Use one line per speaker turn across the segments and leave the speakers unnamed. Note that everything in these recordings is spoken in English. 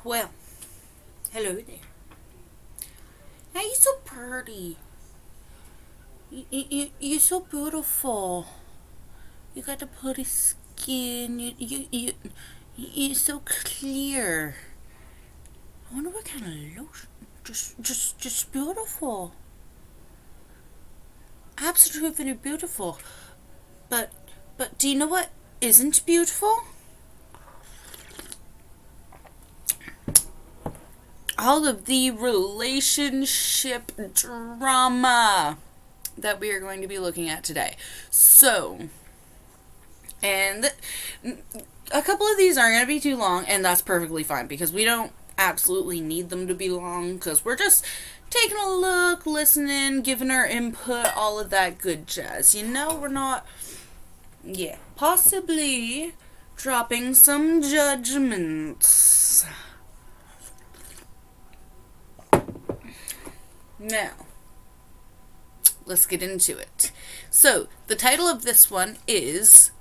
Well, hello there. Hey, you're so pretty. You're so beautiful. You got the pretty skin. You're so clear. I wonder what kind of lotion. Just beautiful. Absolutely beautiful. But, but do you know what isn't beautiful? All of the relationship drama that we are going to be looking at today. So, and a couple of these aren't going to be too long, and that's perfectly fine because we don't absolutely need them to be long because we're just taking a look, listening, giving our input, all of that good jazz. We're not, possibly dropping some judgments. Now, let's get into it. So, the title of this one is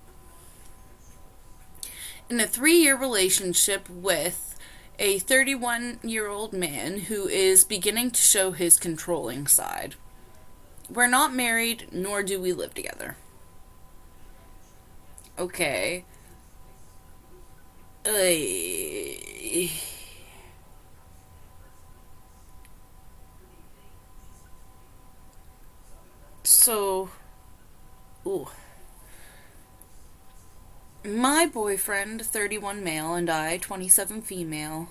In a 3-year relationship with a 31-year-old man who is beginning to show his controlling side. We're not married, nor do we live together. Okay. So, ooh. My boyfriend, 31 male, and I, 27 female,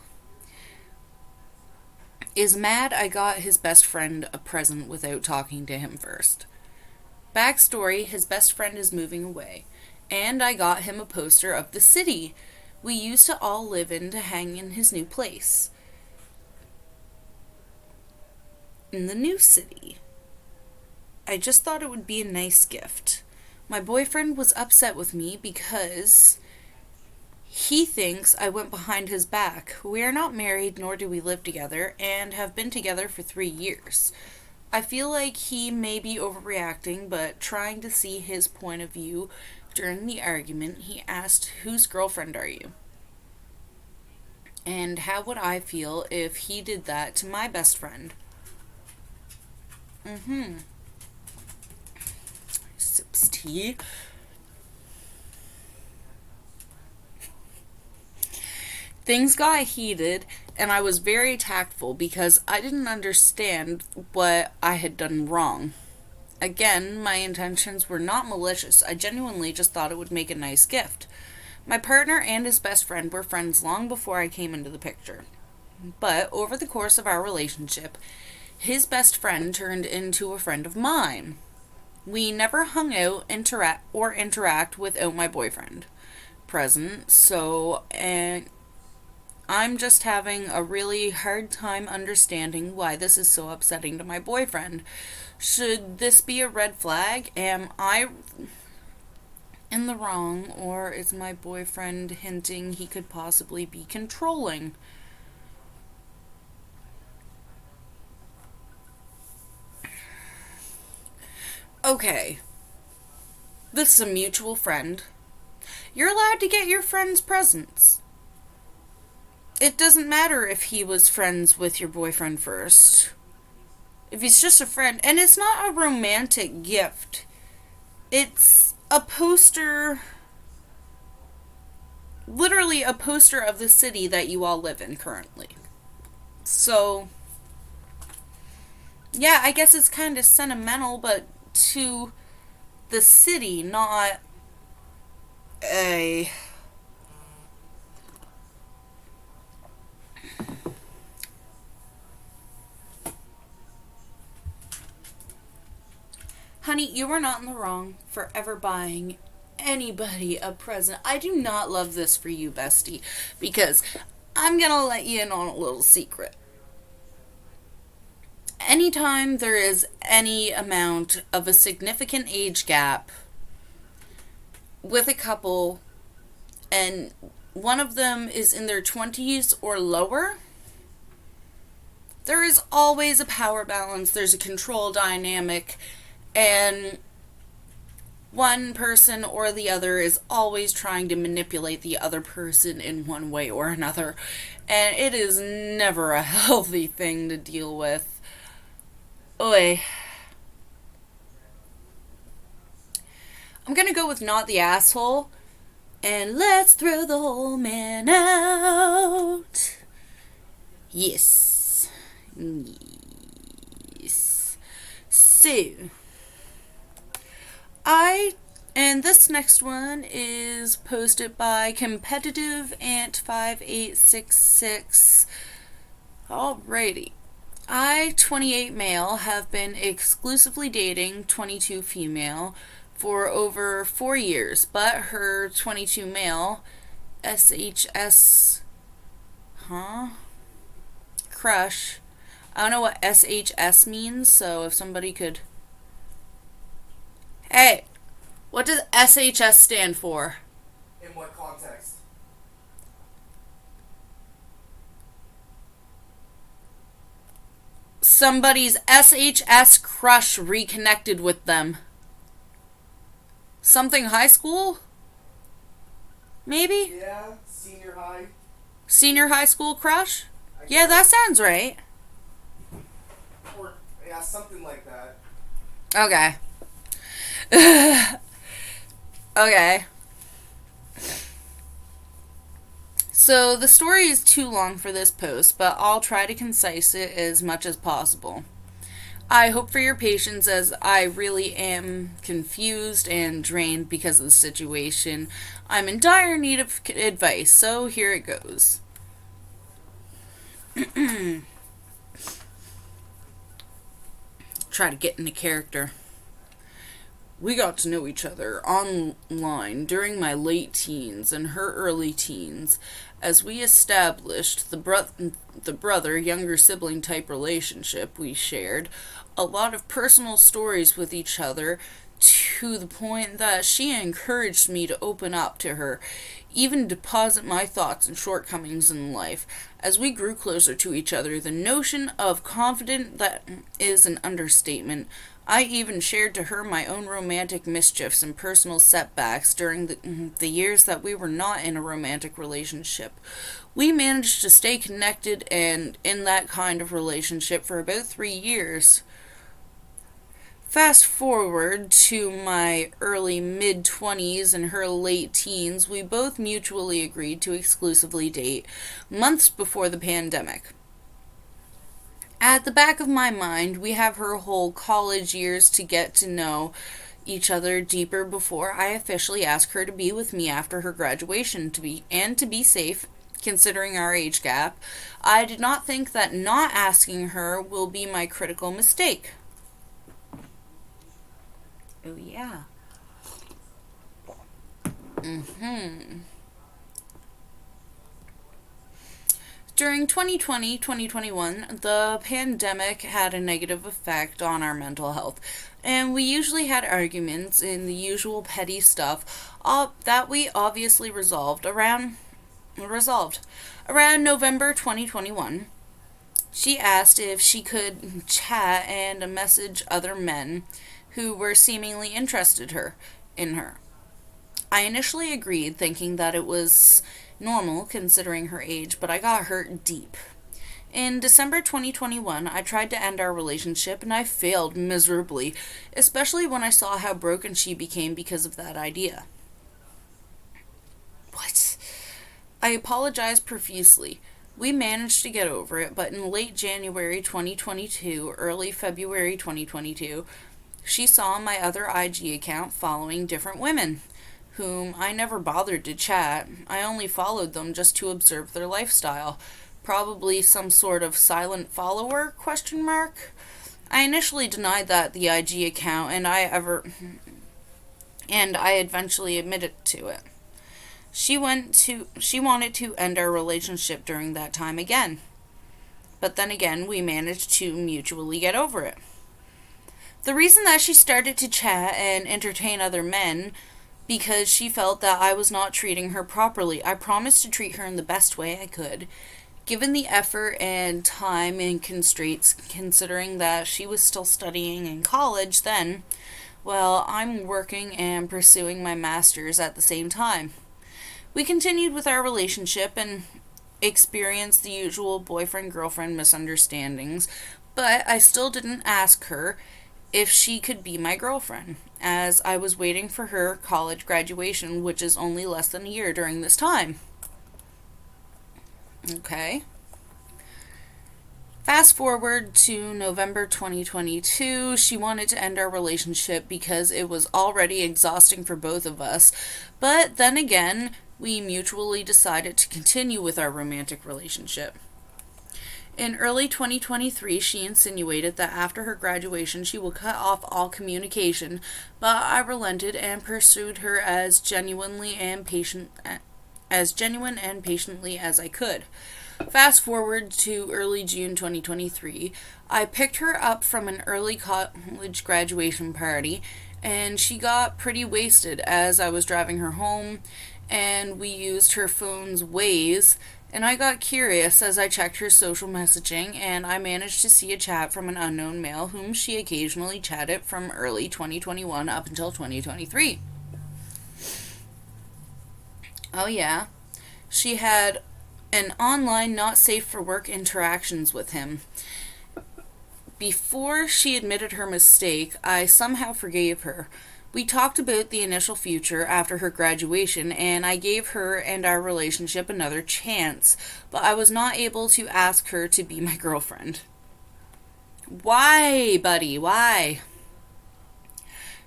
is mad I got his best friend a present without talking to him first. Backstory, his best friend is moving away, and I got him a poster of the city we used to all live in to hang in his new place. In the new city. I just thought it would be a nice gift. My boyfriend was upset with me because he thinks I went behind his back. We are not married, nor do we live together, and have been together for 3 years. I feel like he may be overreacting, but trying to see his point of view during the argument, he asked, "Whose girlfriend are you?" And how would I feel if he did that to my best friend? Sips tea. Things got heated, and I was very tactful because I didn't understand what I had done wrong. Again, my intentions were not malicious. I genuinely just thought it would make a nice gift. My partner and his best friend were friends long before I came into the picture. But over the course of our relationship, his best friend turned into a friend of mine. We never hung out, interact without my boyfriend present, and I'm just having a really hard time understanding why this is so upsetting to my boyfriend. Should this be a red flag? Am I in the wrong, or is my boyfriend hinting he could possibly be controlling? Okay, this is a mutual friend. You're allowed to get your friends presents. It doesn't matter if he was friends with your boyfriend first. If he's just a friend, and it's not a romantic gift, it's a poster, literally a poster of the city that you all live in currently. So, yeah, I guess it's kind of sentimental, but to the city, not a. Honey, you are not in the wrong for ever buying anybody a present. I do not love this for you, bestie, because I'm gonna let you in on a little secret. Anytime there is any amount of a significant age gap with a couple and one of them is in their 20s or lower, there is always a power balance, there's a control dynamic, and one person or the other is always trying to manipulate the other person in one way or another, and it is never a healthy thing to deal with. Oi. I'm gonna go with not the asshole, and let's throw the whole man out. Yes. Yes. So, and this next one is posted by Competitive Ant 5866. Alrighty. I, 28 male, have been exclusively dating 22 female for over 4 years, but her 22 male SHS crush. I don't know what SHS means, so if somebody could. Hey, what does SHS stand for?
In what context?
Somebody's SHS crush reconnected with them. Something high school? Maybe?
Yeah, senior high.
Senior high school crush? Yeah, that sounds right.
Or, yeah, something like that.
Okay. Okay. So the story is too long for this post, but I'll try to concise it as much as possible. I hope for your patience as I really am confused and drained because of the situation. I'm in dire need of advice, so here it goes. Try to get into character. We got to know each other online during my late teens and her early teens as we established the brother younger sibling type relationship we shared a lot of personal stories with each other to the point that she encouraged me to open up to her, even deposit my thoughts and shortcomings in life. As we grew closer to each other, the notion of confident that is an understatement. I even shared to her my own romantic mischiefs and personal setbacks during the years that we were not in a romantic relationship. We managed to stay connected and in that kind of relationship for about 3 years. Fast forward to my early mid-20s and her late teens, we both mutually agreed to exclusively date months before the pandemic. At the back of my mind, we have her whole college years to get to know each other deeper before I officially ask her to be with me after her graduation to be safe, considering our age gap. I did not think that not asking her will be my critical mistake. Oh yeah. During 2020-2021, the pandemic had a negative effect on our mental health, and we usually had arguments in the usual petty stuff that we obviously resolved. Around November 2021, she asked if she could chat and message other men who were seemingly interested in her. I initially agreed, thinking that it was normal considering her age, but I got hurt deep. In December 2021, I tried to end our relationship and I failed miserably, especially when I saw how broken she became because of that idea. What? I apologized profusely. We managed to get over it, but in late January 2022, early February 2022, she saw my other IG account following different women, whom I never bothered to chat. I only followed them just to observe their lifestyle. Probably some sort of silent follower, question mark? I initially denied that the IG account and I eventually admitted to it. She wanted to end our relationship during that time again. But then again, we managed to mutually get over it. The reason that she started to chat and entertain other men because she felt that I was not treating her properly. I promised to treat her in the best way I could, given the effort and time and constraints, considering that she was still studying in college then. while I'm working and pursuing my master's at the same time. We continued with our relationship and experienced the usual boyfriend girlfriend misunderstandings, but I still didn't ask her if she could be my girlfriend, as I was waiting for her college graduation, which is only less than a year during this time. Okay. Fast forward to November 2022, she wanted to end our relationship because it was already exhausting for both of us. But then again, we mutually decided to continue with our romantic relationship. In early 2023, she insinuated that after her graduation she will cut off all communication, but I relented and pursued her as genuine and patiently as I could. Fast forward to early June 2023. I picked her up from an early college graduation party, and she got pretty wasted as I was driving her home, and we used her phone's Waze. And I got curious as I checked her social messaging, and I managed to see a chat from an unknown male whom she occasionally chatted from early 2021 up until 2023. Oh, yeah. She had an online not safe for work interactions with him. Before she admitted her mistake, I somehow forgave her. We talked about the initial future after her graduation, and I gave her and our relationship another chance, but I was not able to ask her to be my girlfriend. Why, buddy? Why?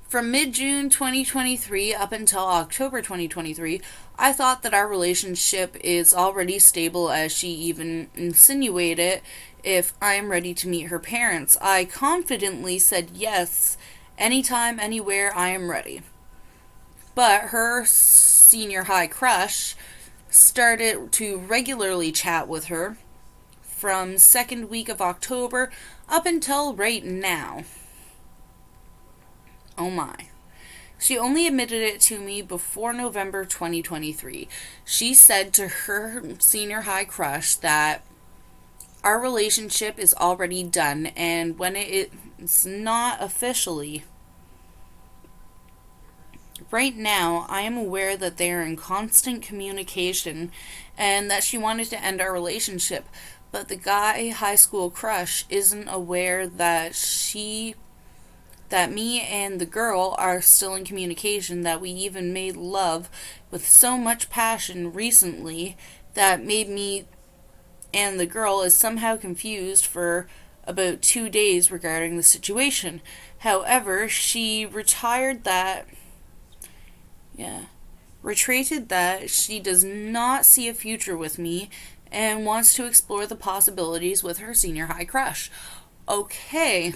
From mid June 2023 up until October 2023, I thought that our relationship is already stable, as she even insinuated if I am ready to meet her parents. I confidently said yes, anytime, anywhere, I am ready. But her senior high crush started to regularly chat with her from second week of October up until right now. Oh my. She only admitted it to me before November 2023. She said to her senior high crush that our relationship is already done, and when it's not officially. Right now, I am aware that they are in constant communication and that she wanted to end our relationship, but the guy high school crush isn't aware that me and the girl are still in communication, that we even made love with so much passion recently that made me and the girl is somehow confused for about 2 days regarding the situation. However, she retreated that she does not see a future with me and wants to explore the possibilities with her senior high crush. Okay.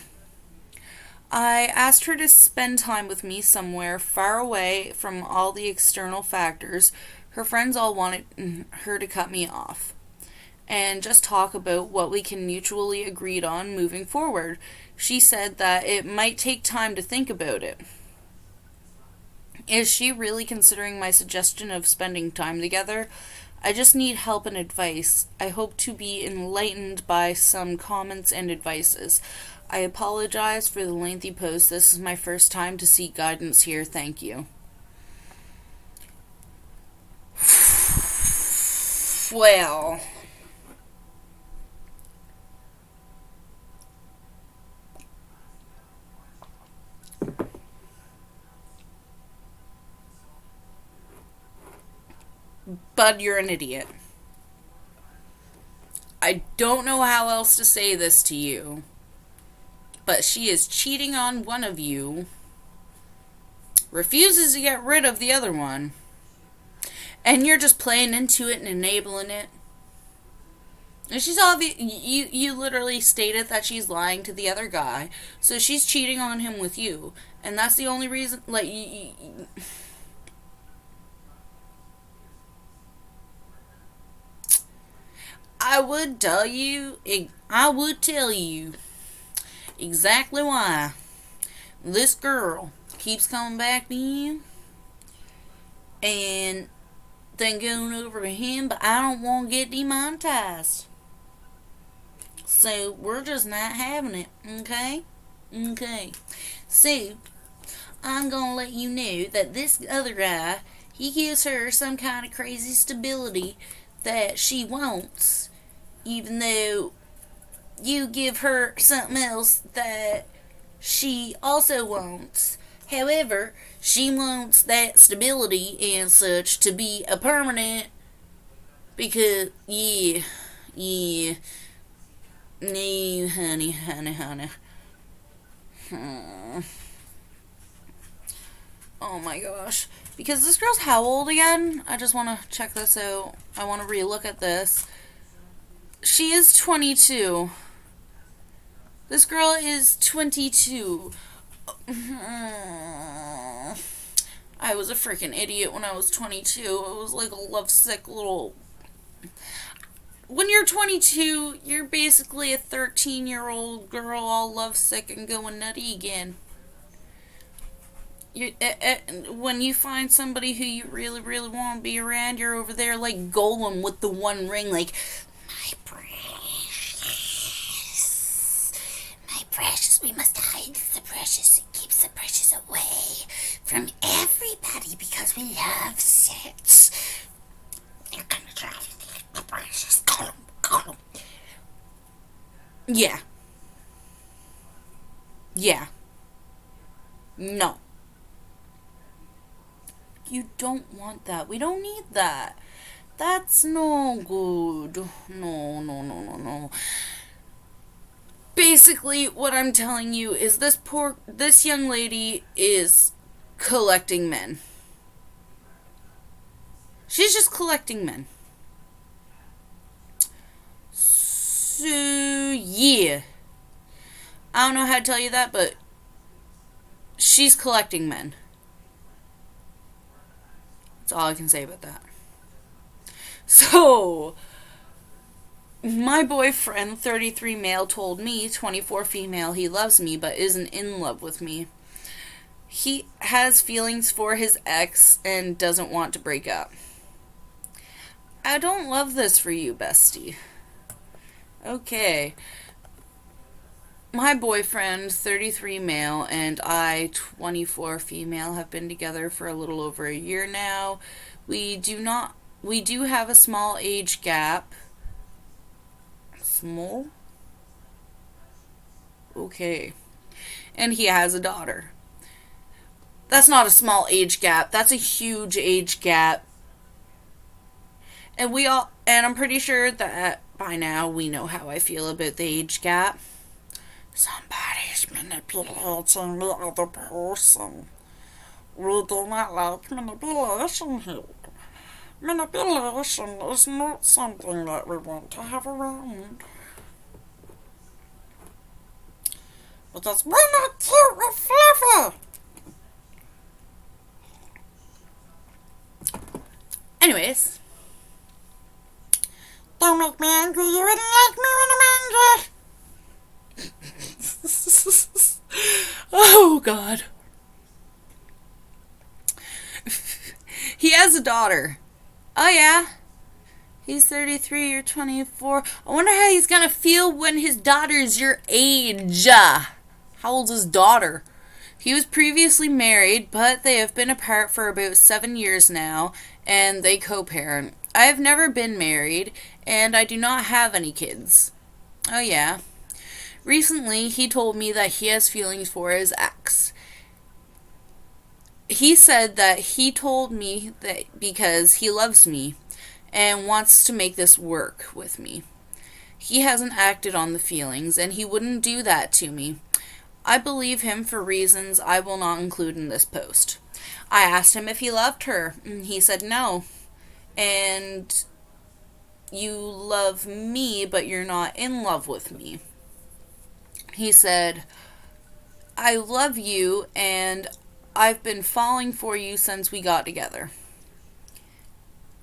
I asked her to spend time with me somewhere far away from all the external factors. Her friends all wanted her to cut me off and just talk about what we can mutually agreed on moving forward. She said that it might take time to think about it. Is she really considering my suggestion of spending time together? I just need help and advice. I hope to be enlightened by some comments and advices. I apologize for the lengthy post. This is my first time to seek guidance here. Thank you. Well, Bud, you're an idiot. I don't know how else to say this to you, but she is cheating on one of you, refuses to get rid of the other one, and you're just playing into it and enabling it. And she's you literally stated that she's lying to the other guy, so she's cheating on him with you, and that's the only reason. Like, I would tell you. I would tell you exactly why this girl keeps coming back to you and then going over to him, but I don't want to get demonetized. So we're just not having it, okay? Okay. So I'm gonna let you know that this other guy, he gives her some kind of crazy stability that she wants, even though you give her something else that she also wants. However, she wants that stability and such to be a permanent because, yeah, no, honey. Hmm. Oh my gosh. Because this girl's how old again? I just want to check this out. I want to relook at this. She is 22. This girl is 22. I was a freaking idiot when I was 22. I was like a lovesick little. When you're 22, you're basically a 13-year-old girl all lovesick and going nutty again. When you find somebody who you really, really want to be around, you're over there like Golem with the one ring, like, my precious, my precious, we must hide the precious. It keeps the precious away from everybody because we love sex. You're gonna try to take the precious. Golem. Yeah. Yeah. No. You don't want that. We don't need that. That's no good. No. Basically, what I'm telling you is this young lady is collecting men. She's just collecting men. So, yeah. I don't know how to tell you that, but she's collecting men. That's all I can say about that. So, my boyfriend, 33 male, told me, 24 female, he loves me but isn't in love with me. He has feelings for his ex and doesn't want to break up. I don't love this for you, bestie. Okay. My boyfriend, 33 male, and I, 24 female, have been together for a little over a year now. We do have a small age gap. Small? Okay. And he has a daughter. That's not a small age gap. That's a huge age gap. And I'm pretty sure that by now we know how I feel about the age gap. Somebody's manipulating the other person. We do not like manipulation here. Manipulation is not something that we want to have around. Because we're not cute, we're fluffy. Anyways. Don't make me angry, you wouldn't like me when I'm angry. Oh, God. He has a daughter. Oh, yeah. He's 33, you're 24. I wonder how he's gonna feel when his daughter's your age. How old's his daughter? He was previously married, but they have been apart for about 7 years now, and they co-parent. I have never been married, and I do not have any kids. Oh, yeah. Recently, he told me that he has feelings for his ex. He said that he told me that because he loves me and wants to make this work with me. He hasn't acted on the feelings, and he wouldn't do that to me. I believe him for reasons I will not include in this post. I asked him if he loved her, and he said no. And you love me, but you're not in love with me. He said, I love you, and I've been falling for you since we got together.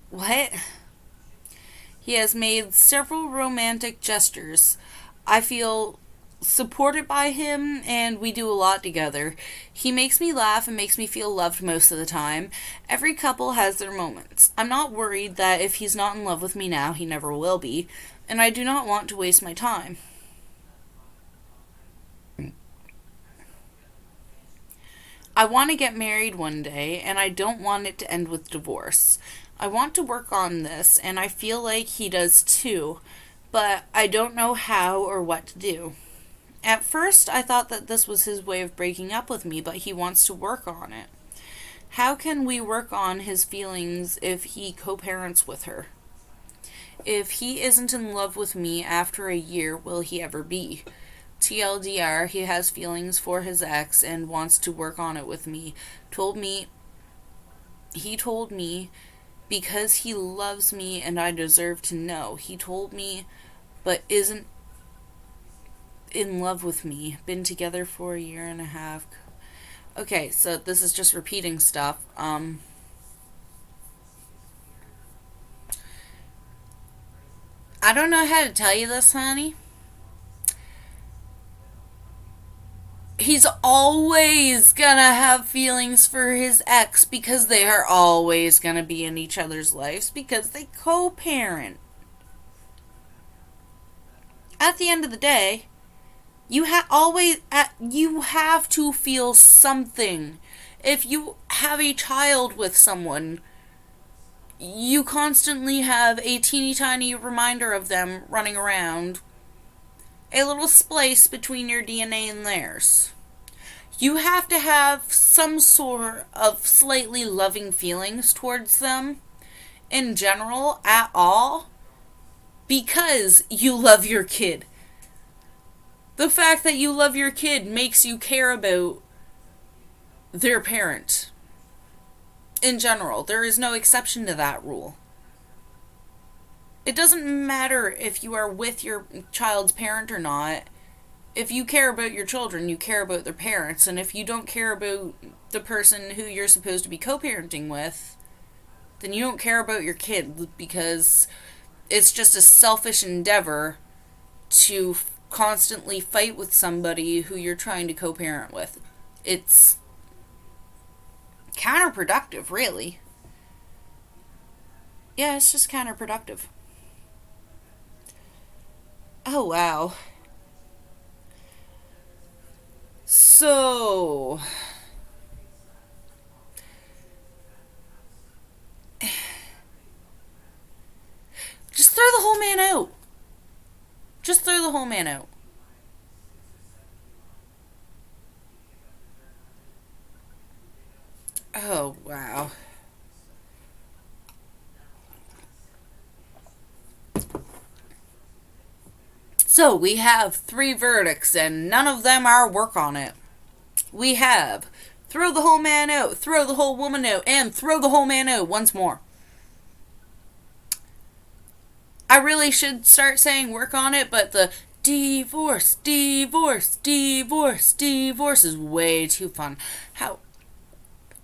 What? He has made several romantic gestures. I feel supported by him, and we do a lot together. He makes me laugh and makes me feel loved most of the time. Every couple has their moments. I'm not worried that if he's not in love with me now, he never will be, and I do not want to waste my time. I want to get married one day, and I don't want it to end with divorce. I want to work on this, and I feel like he does too, but I don't know how or what to do. At first, I thought that this was his way of breaking up with me, but he wants to work on it. How can we work on his feelings if he co parents with her? If he isn't in love with me after a year, will he ever be? TLDR, he has feelings for his ex and wants to work on it with me. He told me because he loves me and I deserve to know. He told me, but isn't in love with me. Been together for a year and a half. Okay, so this is just repeating stuff. I don't know how to tell you this, honey. He's always gonna have feelings for his ex because they are always gonna be in each other's lives because they co parent. At the end of the day, you have to feel something. If you have a child with someone, you constantly have a teeny tiny reminder of them running around, a little splice between your DNA and theirs. You have to have some sort of slightly loving feelings towards them in general at all because you love your kid. The fact that you love your kid makes you care about their parent. In general, there is no exception to that rule. It doesn't matter if you are with your child's parent or not. If you care about your children, you care about their parents. And if you don't care about the person who you're supposed to be co parenting with, then you don't care about your kid because it's just a selfish endeavor to constantly fight with somebody who you're trying to co parent with. It's counterproductive, really. Yeah, it's just counterproductive. Oh, wow. So, just throw the whole man out. Just throw the whole man out. Oh, wow. So, we have 3 verdicts, and none of them are work on it. We have throw the whole man out, throw the whole woman out, and throw the whole man out once more. I really should start saying work on it, but the divorce, divorce, divorce, divorce is way too fun. How?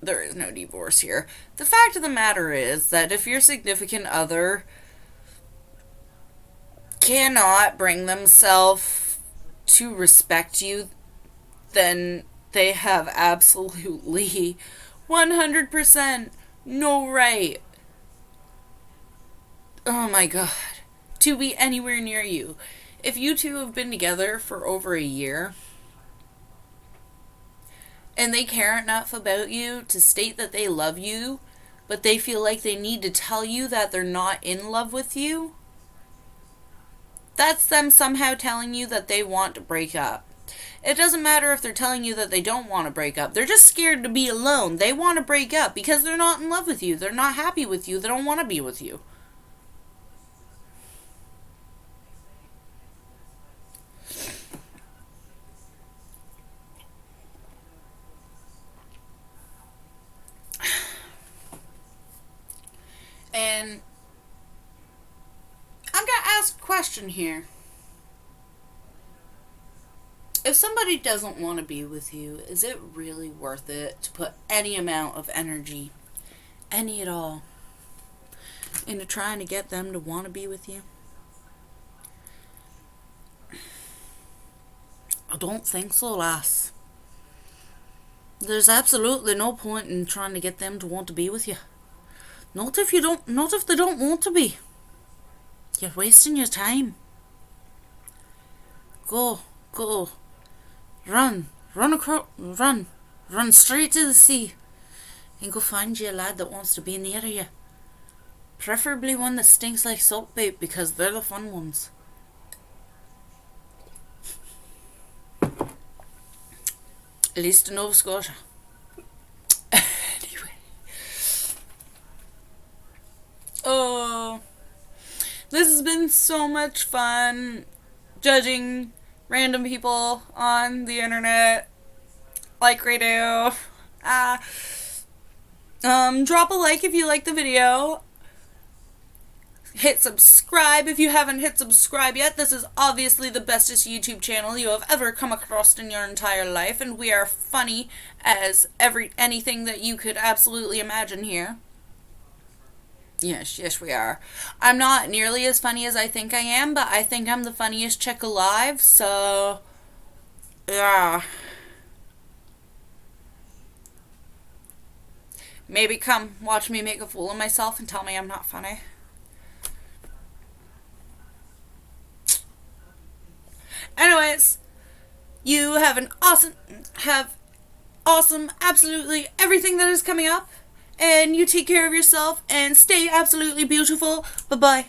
There is no divorce here. The fact of the matter is that if your significant other cannot bring themselves to respect you, then they have absolutely 100% no right, oh my god, to be anywhere near you. If you two have been together for over a year and they care enough about you to state that they love you, but they feel like they need to tell you that they're not in love with you, that's them somehow telling you that they want to break up. It doesn't matter if they're telling you that they don't want to break up. They're just scared to be alone. They want to break up because they're not in love with you. They're not happy with you. They don't want to be with you. And I'm going to ask a question here. If somebody doesn't want to be with you, is it really worth it to put any amount of energy, any at all, into trying to get them to want to be with you? I don't think so, lass. There's absolutely no point in trying to get them to want to be with you. Not if they don't want to be. You're wasting your time. Go. Run. Run across. Run. Run straight to the sea and go find you a lad that wants to be near you. Preferably one that stinks like salt bait because they're the fun ones. At least in Nova Scotia. Anyway. Oh, this has been so much fun judging random people on the internet like we do. Drop a like if you like the video. Hit subscribe if you haven't hit subscribe yet. This is obviously the bestest YouTube channel you have ever come across in your entire life, and we are funny as anything that you could absolutely imagine here. Yes, we are. I'm not nearly as funny as I think I am, but I think I'm the funniest chick alive, so yeah. Maybe come watch me make a fool of myself and tell me I'm not funny. Anyways, you have awesome, absolutely everything that is coming up, and you take care of yourself and stay absolutely beautiful. Bye bye.